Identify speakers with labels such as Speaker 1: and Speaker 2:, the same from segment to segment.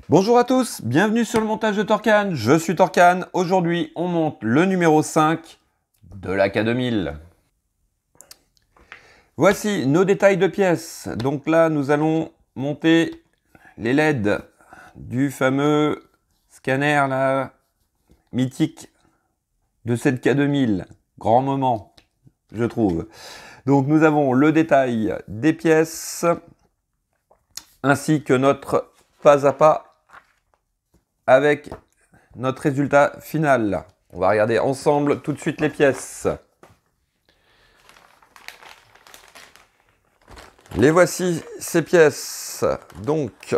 Speaker 1: Bonjour à tous, bienvenue sur le montage de Torcan, je suis Torcan. Aujourd'hui, on monte le numéro 5 de la K2000. Voici nos détails de pièces. Donc là, nous allons monter les LED du fameux scanner là, mythique de cette K2000. Grand moment, je trouve. Donc nous avons le détail des pièces, ainsi que notre pas à pas avec notre résultat final. On va regarder ensemble tout de suite les pièces. Les voici, ces pièces. Donc,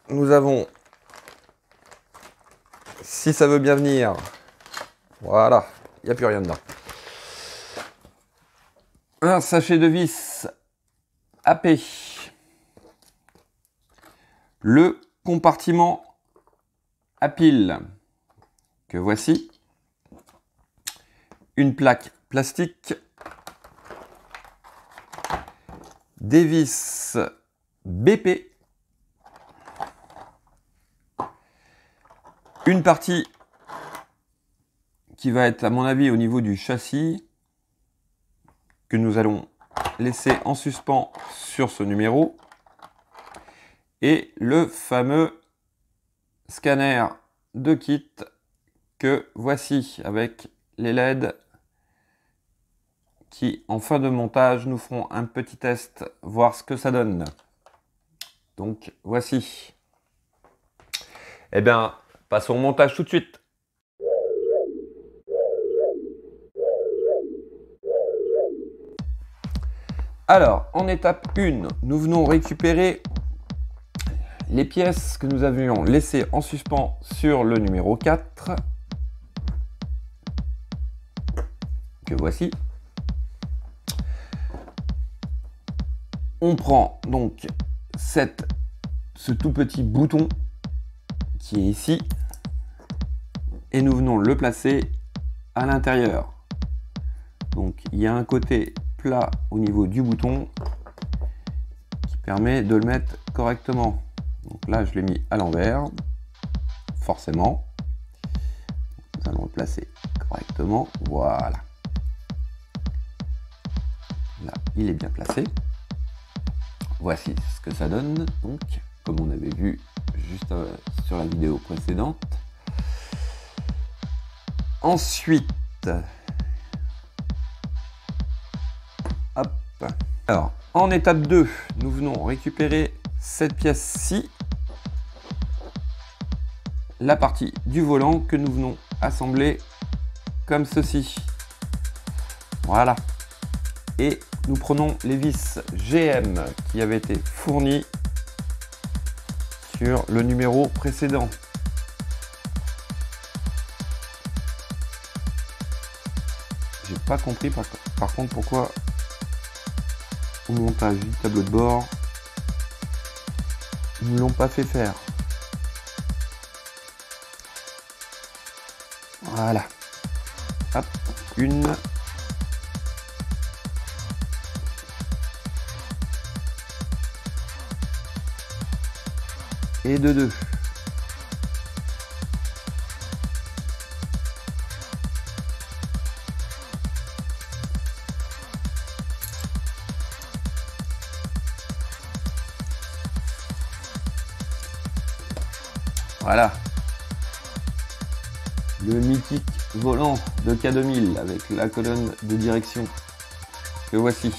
Speaker 1: nous avons, si ça veut bien venir, voilà, il n'y a plus rien dedans. Un sachet de vis AP. Le compartiment à pile que voici, une plaque plastique, des vis BP, une partie qui va être à mon avis au niveau du châssis que nous allons laisser en suspens sur ce numéro, et le fameux scanner de kit que voici avec les LED qui en fin de montage nous feront un petit test, voir ce que ça donne. Donc voici. Eh bien, passons au montage tout de suite. Alors, en étape 1, nous venons récupérer les pièces que nous avions laissées en suspens sur le numéro 4, que voici. On prend donc ce tout petit bouton qui est ici et nous venons le placer à l'intérieur. Donc il y a un côté plat au niveau du bouton qui permet de le mettre correctement. Donc là, je l'ai mis à l'envers, forcément. Nous allons le placer correctement. Voilà. Là, il est bien placé. Voici ce que ça donne. Donc, comme on avait vu juste sur la vidéo précédente. Ensuite, hop. Alors, en étape 2, nous venons récupérer cette pièce-ci, la partie du volant que nous venons assembler comme ceci. Voilà. Et nous prenons les vis GM qui avaient été fournies sur le numéro précédent. J'ai pas compris par contre pourquoi au montage du tableau de bord ils ne l'ont pas fait faire. Voilà. Hop, une. Et de deux. Voilà, le mythique volant de K2000 avec la colonne de direction que voici.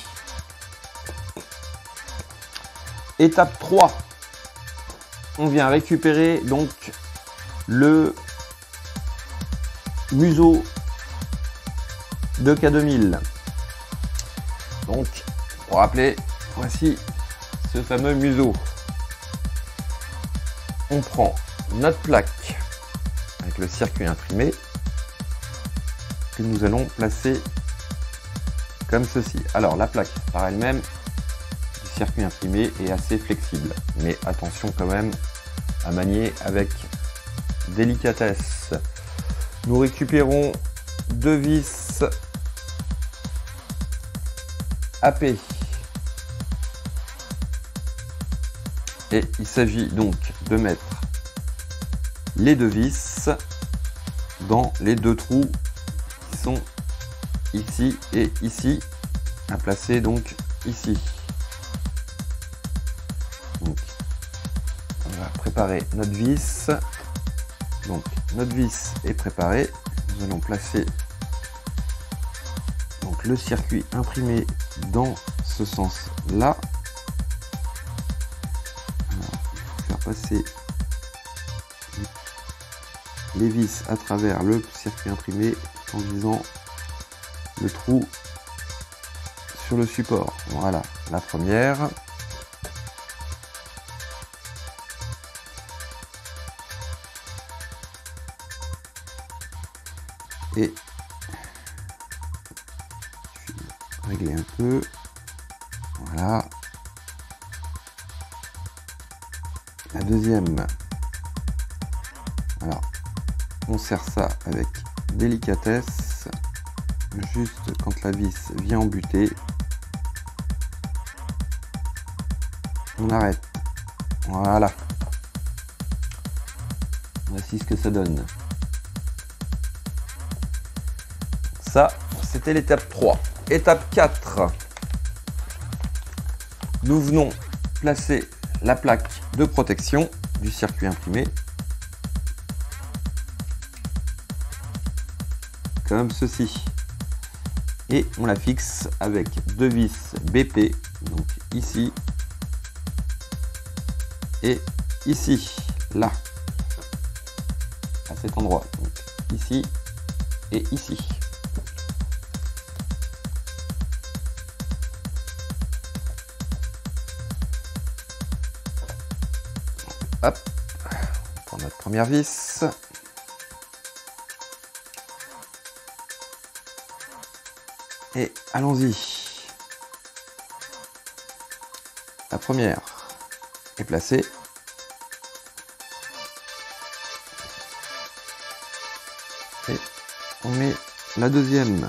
Speaker 1: Étape 3, on vient récupérer donc le museau de K2000. Donc, pour rappeler, voici ce fameux museau. On prend notre plaque avec le circuit imprimé que nous allons placer comme ceci. Alors la plaque par elle-même du circuit imprimé est assez flexible, mais attention quand même à manier avec délicatesse. Nous récupérons deux vis AP et il s'agit donc de mettre les deux vis dans les deux trous qui sont ici et ici, à placer donc ici. Donc, on va préparer notre vis. Donc notre vis est préparée. Nous allons placer donc le circuit imprimé dans ce sens-là. Faire passer les vis à travers le circuit imprimé en visant le trou sur le support. Voilà la première. Et je vais régler un peu. Voilà. La deuxième. Alors, on serre ça avec délicatesse. Juste quand la vis vient en butée, on arrête. Voilà. Voici ce que ça donne. Ça, c'était l'étape 3. Étape 4. Nous venons placer la plaque de protection du circuit imprimé. Comme ceci. Et on la fixe avec deux vis BP. Donc ici. Et ici. Là. À cet endroit. Donc ici et ici. Hop, on prend notre première vis. Et allons-y. La première est placée. Et on met la deuxième.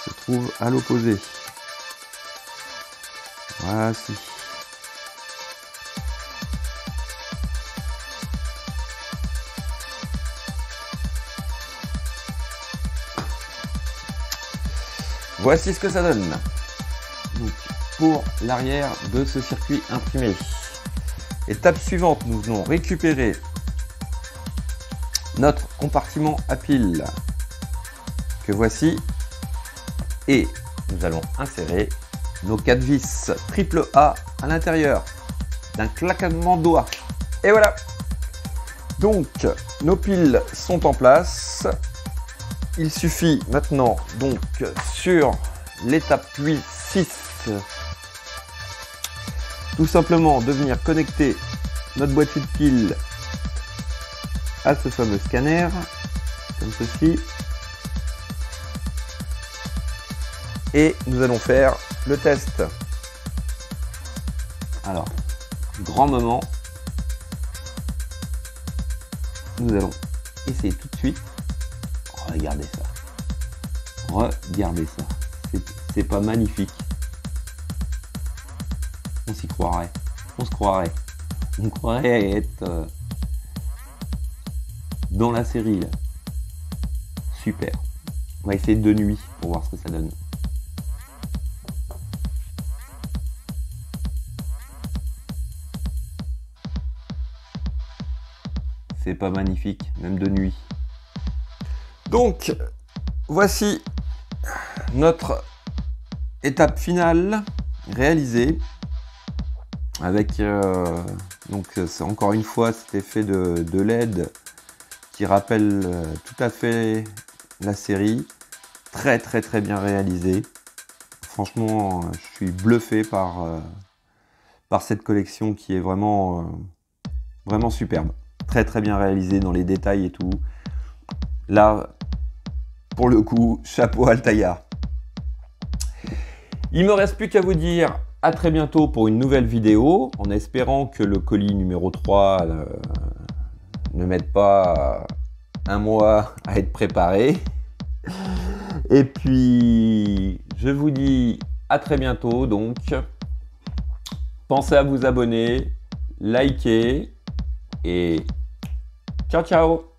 Speaker 1: Se trouve à l'opposé. Voici. Voici ce que ça donne. Donc, pour l'arrière de ce circuit imprimé. Étape suivante, nous venons récupérer notre compartiment à pile que voici et nous allons insérer nos 4 vis triple A à l'intérieur d'un claquement de doigts. Et voilà. Donc nos piles sont en place. Il suffit maintenant donc sur l'étape 6 tout simplement de venir connecter notre boîtier de piles à ce fameux scanner comme ceci et nous allons faire le test. Alors, grand moment, nous allons essayer tout de suite. Regardez ça. Regardez ça. C'est pas magnifique. On s'y croirait. On se croirait. On croirait être dans la série là. Super. On va essayer de nuit pour voir ce que ça donne. C'est pas magnifique, même de nuit. Donc, voici notre étape finale réalisée avec donc c'est encore une fois cet effet de LED qui rappelle tout à fait la série. Très bien réalisé. Franchement, je suis bluffé par cette collection qui est vraiment superbe. Très bien réalisé dans les détails et tout. Là, pour le coup, chapeau Altaïa. Il me reste plus qu'à vous dire à très bientôt pour une nouvelle vidéo, en espérant que le colis numéro 3 ne mette pas un mois à être préparé. Et puis, je vous dis à très bientôt. Donc, pensez à vous abonner, liker et ciao ciao.